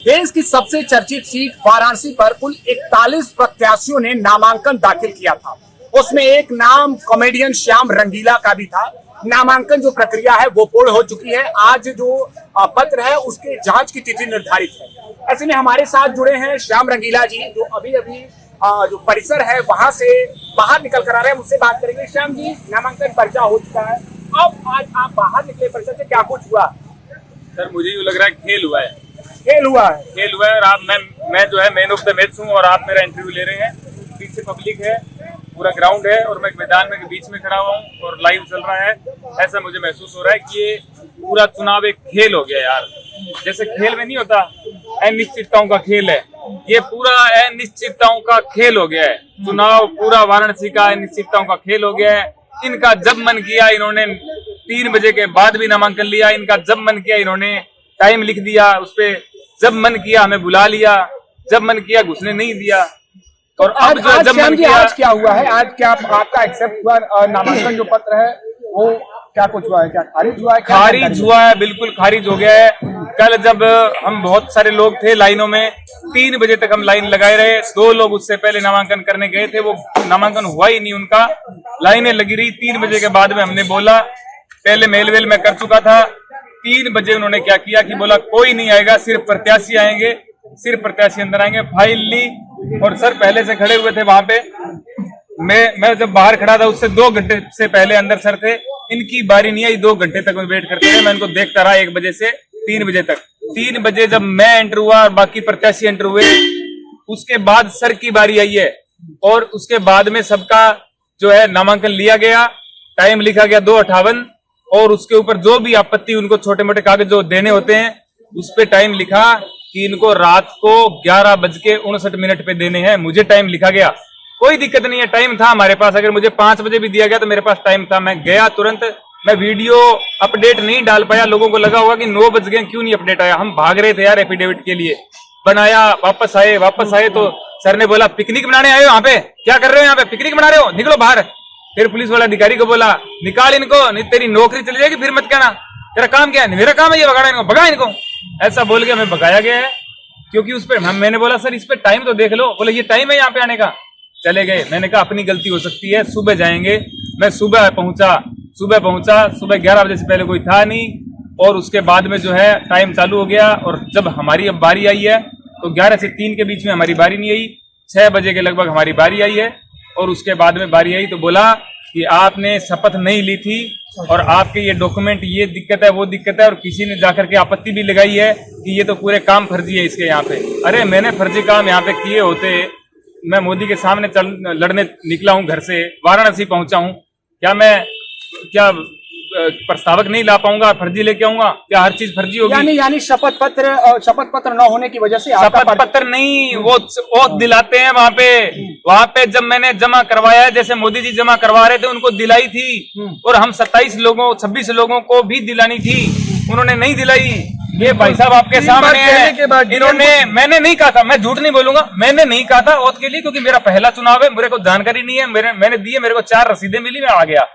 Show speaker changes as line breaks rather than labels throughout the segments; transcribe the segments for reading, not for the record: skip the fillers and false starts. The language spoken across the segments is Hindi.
देश की सबसे चर्चित सीट वाराणसी पर कुल 41 प्रत्याशियों ने नामांकन दाखिल किया था। उसमें एक नाम कॉमेडियन श्याम रंगीला का भी था। नामांकन जो प्रक्रिया है वो पूर्ण हो चुकी है। आज जो पत्र है उसके जांच की तिथि निर्धारित है। ऐसे में हमारे साथ जुड़े हैं श्याम रंगीला जी, जो अभी जो परिसर है वहां से बाहर निकल कर आ रहे हैं। मुझसे बात करेंगे। श्याम जी, नामांकन पर्चा हो चुका है, अब आज आप बाहर निकले परिसर से, क्या कुछ हुआ?
सर, मुझे यूँ लग रहा है खेल हुआ है।
खेल हुआ है?
खेल हुआ है। और आप मैं जो है मैन ऑफ द मैच हूँ और आप मेरा इंटरव्यू ले रहे हैं। पीछे पब्लिक है, पूरा ग्राउंड है और मैं मैदान में बीच में खड़ा हुआ हूँ और लाइव चल रहा है। ऐसा मुझे महसूस हो रहा है कि ये पूरा चुनाव एक खेल हो गया यार। जैसे खेल में नहीं होता अनिश्चितताओं का खेल है, ये पूरा अनिश्चितताओं का खेल हो गया है। चुनाव पूरा वाराणसी का अनिश्चितताओं का खेल हो गया है। इनका जब मन किया इन्होंने 3 बजे के बाद भी नामांकन लिया। इनका जब मन किया इन्होंने टाइम लिख दिया उस पे, जब मन किया हमें बुला लिया, जब मन किया घुसने नहीं दिया। और अब जो जब मन किया,
आज क्या हुआ है? आज क्या आपका एक्सेप्ट हुआ? नामांकन जो पत्र है वो क्या कुछ हुआ है? क्या खारिज हुआ है?
खारिज हुआ है, बिल्कुल खारिज हो गया है। कल जब हम बहुत सारे लोग थे लाइनों में, 3 बजे तक हम लाइन लगाए रहे। 2 लोग उससे पहले नामांकन करने गए थे, वो नामांकन हुआ ही नहीं उनका। लाइनें लगी रही। 3 बजे के बाद में हमने बोला, पहले मेल वेल में कर चुका था। 3 बजे उन्होंने क्या किया कि बोला कोई नहीं आएगा, सिर्फ प्रत्याशी आएंगे, सिर्फ प्रत्याशी अंदर आएंगे। फाइल ली और सर पहले से खड़े हुए थे वहां पे। मैं जब बाहर खड़ा था उससे 2 घंटे से पहले अंदर सर थे। इनकी बारी नहीं आई, 2 घंटे तक वेट करते रहे। मैं इनको देखता रहा 1 बजे से 3 बजे तक। 3 बजे जब मैं एंटर हुआ और बाकी प्रत्याशी एंटर हुए, उसके बाद सर की बारी आई है और उसके बाद में सबका जो है नामांकन लिया गया। टाइम लिखा गया 2:58 और उसके ऊपर जो भी आपत्ति उनको छोटे मोटे कागज जो देने होते हैं उस पे टाइम लिखा कि इनको रात को 11:59 पे देने हैं। मुझे टाइम लिखा गया, कोई दिक्कत नहीं है, टाइम था हमारे पास। अगर मुझे 5 बजे भी दिया गया तो मेरे पास टाइम था, मैं गया तुरंत। मैं वीडियो अपडेट नहीं डाल पाया, लोगों को लगा होगा कि 9 बज गए क्यों नहीं अपडेट आया। हम भाग रहे थे यार एफिडेविट के लिए, बनाया, वापस आए तो सर ने बोला पिकनिक मनाने आए हो यहाँ पे, क्या कर रहे हो यहाँ पे, पिकनिक मना रहे हो, निकलो बाहर। फिर पुलिस वाला अधिकारी को बोला निकाल इनको, नहीं तेरी नौकरी चली जाएगी, फिर मत कहना तेरा काम क्या है। मेरा काम है ये भगाना इनको, भगा इनको। ऐसा बोल के हमें भगाया गया है। क्योंकि उस पर मैंने बोला सर इस पे टाइम तो देख लो, बोले ये टाइम है यहाँ पे आने का। चले गए। मैंने कहा अपनी गलती हो सकती है, सुबह जाएंगे। मैं सुबह पहुंचा, सुबह 11 बजे से पहले कोई था नहीं। और उसके बाद में जो है टाइम चालू हो गया और जब हमारी अब बारी आई है तो 11 से 3 के बीच में हमारी बारी नहीं आई। 6 बजे के लगभग हमारी बारी आई है और उसके बाद में बारी आई तो बोला कि आपने शपथ नहीं ली थी और आपके ये डॉक्यूमेंट, ये दिक्कत है वो दिक्कत है। और किसी ने जाकर के आपत्ति भी लगाई है कि ये तो पूरे काम फर्जी है इसके यहाँ पे। अरे मैंने फर्जी काम यहाँ पे किए होते, मैं मोदी के सामने लड़ने निकला हूँ, घर से वाराणसी पहुंचा हूँ, क्या प्रस्तावक नहीं ला पाऊंगा, फर्जी लेके आऊंगा? क्या हर चीज फर्जी होगी?
यानी शपथ पत्र न होने की वजह से
शपथ पत्र नहीं, वो दिलाते हैं वहां पे जब मैंने जमा करवाया है, जैसे मोदी जी जमा करवा रहे थे उनको दिलाई थी और हम 26 लोगों को भी दिलानी थी, उन्होंने नहीं दिलाई। ये भाई साहब आपके सामने है। इन्होंने, मैंने नहीं कहा था, मैं झूठ नहीं बोलूंगा, मैंने नहीं कहा था वोट के लिए, क्योंकि मेरा पहला चुनाव है, मेरे को जानकारी नहीं है। मैंने दिए, मेरे को 4 रसीदें मिली, मैं आ गया।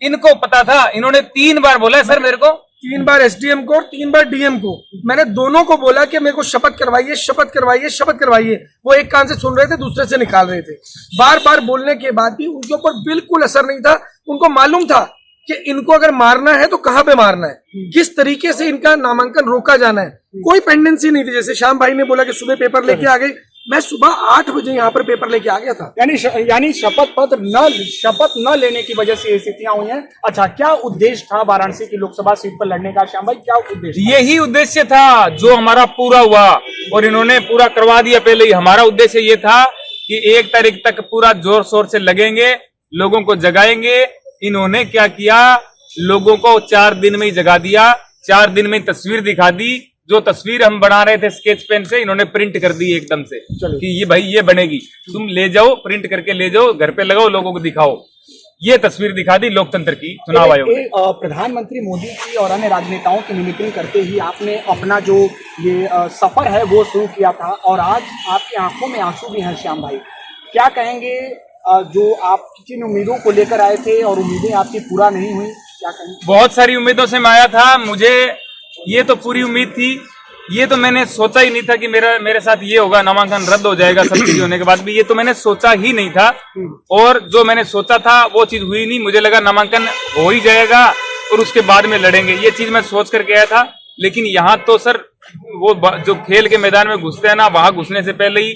इनको पता था, इन्होंने 3 बार बोला है सर मेरे को,
3 बार एसडीएम को और 3 बार डीएम को। मैंने दोनों को बोला कि मेरे को शपथ करवाइए। वो एक कान से सुन रहे थे, दूसरे से निकाल रहे थे। बार बार बोलने के बाद भी उनके ऊपर बिल्कुल असर नहीं था। उनको मालूम था कि इनको अगर मारना है तो कहाँ पे मारना है, किस तरीके से इनका नामांकन रोका जाना है। कोई पेंडेंसी नहीं थी। जैसे श्याम भाई ने बोला कि सुबह पेपर लेके आ गए, मैं सुबह 8 बजे यहाँ पर पेपर लेके आ गया था।
यानी शपथ न लेने की वजह से ये स्थितियां हुई हैं। अच्छा, क्या उद्देश्य था वाराणसी की लोकसभा सीट पर लड़ने का? श्याम भाई, क्या उद्देश्य?
यही उद्देश्य था जो हमारा पूरा हुआ और इन्होंने पूरा करवा दिया पहले ही। हमारा उद्देश्य ये था कि 1 तारीख तक पूरा जोर शोर से लगेंगे, लोगों को जगाएंगे। इन्होंने क्या किया, लोगों को 4 दिन में ही जगा दिया। 4 दिन में तस्वीर दिखा दी। जो तस्वीर हम बना रहे थे स्केच पेन से, इन्होंने प्रिंट कर दी एकदम से कि ये भाई ये बनेगी, तुम ले जाओ, प्रिंट करके ले जाओ, घर पे लगाओ, लोगों को दिखाओ। ये तस्वीर दिखा दी लोकतंत्र की चुनाव आयोग ने।
प्रधानमंत्री मोदी की और अन्य राजनेताओं की मिमिक्री करते ही आपने अपना जो ये सफर है वो शुरू किया था और आज आपकी आंखों में आंसू भी हैं। श्याम भाई, क्या कहेंगे? जो आप किन उम्मीदों को लेकर आए थे और उम्मीदें आपकी पूरा नहीं हुई, क्या कहेंगे?
बहुत सारी उम्मीदों से मैं आया था। मुझे ये तो पूरी उम्मीद थी ये तो मैंने सोचा ही नहीं था कि मेरे साथ ये होगा, नामांकन रद्द हो जाएगा सब चीज होने के बाद भी। ये तो मैंने सोचा ही नहीं था, और जो मैंने सोचा था वो चीज हुई नहीं। मुझे लगा नामांकन हो ही जाएगा और उसके बाद में लड़ेंगे, ये चीज मैं सोच करके आया था। लेकिन यहाँ तो सर वो जो खेल के मैदान में घुसते हैं ना, वहां घुसने से पहले ही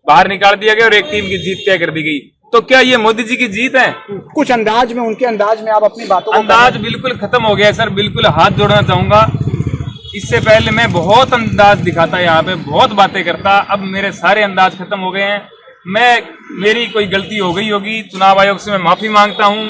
बाहर निकाल दिया गया और एक टीम की जीत तय कर दी गई। तो क्या ये मोदी जी की जीत है?
कुछ अंदाज में, उनके अंदाज में आप अपनी बातों को
अंदाज बिल्कुल खत्म हो गया है सर, बिल्कुल हाथ जोड़ना चाहूंगा। इससे पहले मैं बहुत अंदाज दिखाता यहाँ पे, बहुत बातें करता, अब मेरे सारे अंदाज खत्म हो गए हैं। मेरी कोई गलती हो गई होगी, चुनाव आयोग से मैं माफी मांगता हूँ,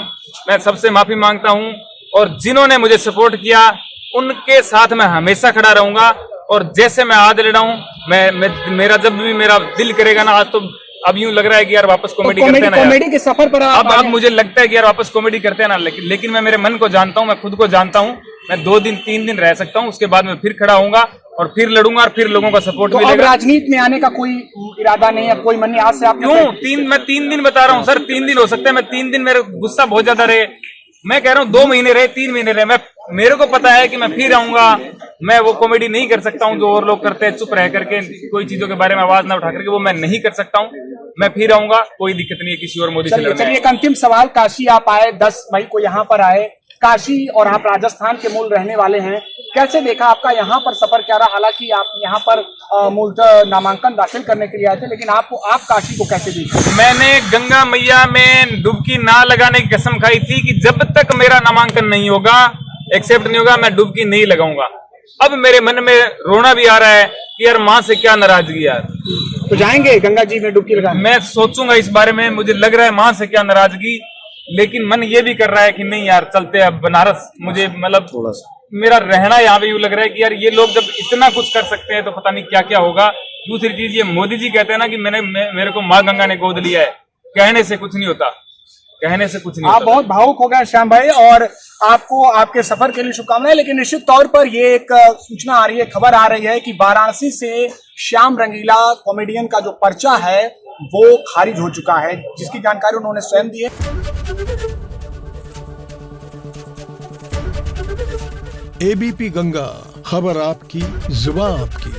मैं सबसे माफी मांगता हूँ। और जिन्होंने मुझे सपोर्ट किया उनके साथ मैं हमेशा खड़ा रहूंगा। और जैसे मैं आज लड़ा हूँ, मेरा जब भी मेरा दिल करेगा ना, आज तो अब यूं लग रहा है कि यार वापस कॉमेडी करते हैं ना,
कॉमेडी के सफर पर
अब मुझे लगता है कि यार वापस कॉमेडी करते हैं ना। लेकिन मैं मेरे मन को जानता हूँ, मैं खुद को जानता हूँ, मैं 2 दिन 3 दिन रह सकता हूँ, उसके बाद मैं फिर खड़ा होऊंगा और फिर लड़ूंगा और फिर लोगों का सपोर्ट
तो
मिलेगा।
राजनीति में आने का कोई इरादा नहीं है, कोई मन नहीं? आज से आप
क्यों मैं 3 दिन बता रहा हूँ सर, 3 दिन हो सकते हैं, मैं 3 दिन मेरे गुस्सा बहुत ज्यादा रहे, मैं कह रहा हूँ 2 महीने रहे, 3 महीने रहे, मेरे को पता है कि मैं फिर आऊंगा। मैं वो कॉमेडी नहीं कर सकता हूँ जो और लोग करते हैं, चुप रह करके कोई चीजों के बारे में आवाज ना उठा करके, वो मैं नहीं कर सकता हूँ। मैं फिर आऊंगा, कोई दिक्कत नहीं है किसी और मोदी से लड़ने।
चलिए एक अंतिम सवाल, काशी आप आए, 10 मई को यहाँ पर आए, काशी और आप राजस्थान के मूल रहने वाले हैं, कैसे देखा आपका यहाँ पर सफर क्या रहा? हालांकि आप यहाँ पर मूलतः नामांकन दाखिल करने के लिए आए थे, लेकिन आप काशी को कैसे देखा?
मैंने गंगा मैया में डुबकी ना लगाने की कसम खाई थी कि जब तक मेरा नामांकन नहीं होगा, एक्सेप्ट नहीं होगा, मैं डुबकी नहीं लगाऊंगा। अब मेरे मन में रोना भी आ रहा है कि यार माँ से क्या नाराजगी यार।
तो जाएंगे गंगा जी में डुबकी लगाने?
मैं सोचूंगा इस बारे में, मुझे लग रहा है माँ से क्या नाराजगी, लेकिन मन ये भी कर रहा है कि नहीं यार चलते हैं बनारस। मुझे मतलब थोड़ा सा मेरा रहना यहाँ पे यूं लग रहा है कि यार ये लोग जब इतना कुछ कर सकते हैं तो पता नहीं क्या क्या होगा। दूसरी चीज, ये मोदी जी कहते हैं ना कि मेरे को माँ गंगा ने गोद लिया है, कहने से कुछ नहीं होता, कहने से कुछ नहीं
आप
होता।
बहुत भावुक हो गए श्याम भाई, और आपको आपके सफर के लिए शुभकामनाएं। लेकिन निश्चित तौर पर ये एक सूचना आ रही है, खबर आ रही है कि वाराणसी से श्याम रंगीला कॉमेडियन का जो पर्चा है वो खारिज हो चुका है, जिसकी जानकारी उन्होंने स्वयं दी है।
एबीपी गंगा, खबर आपकी, जुबान आपकी।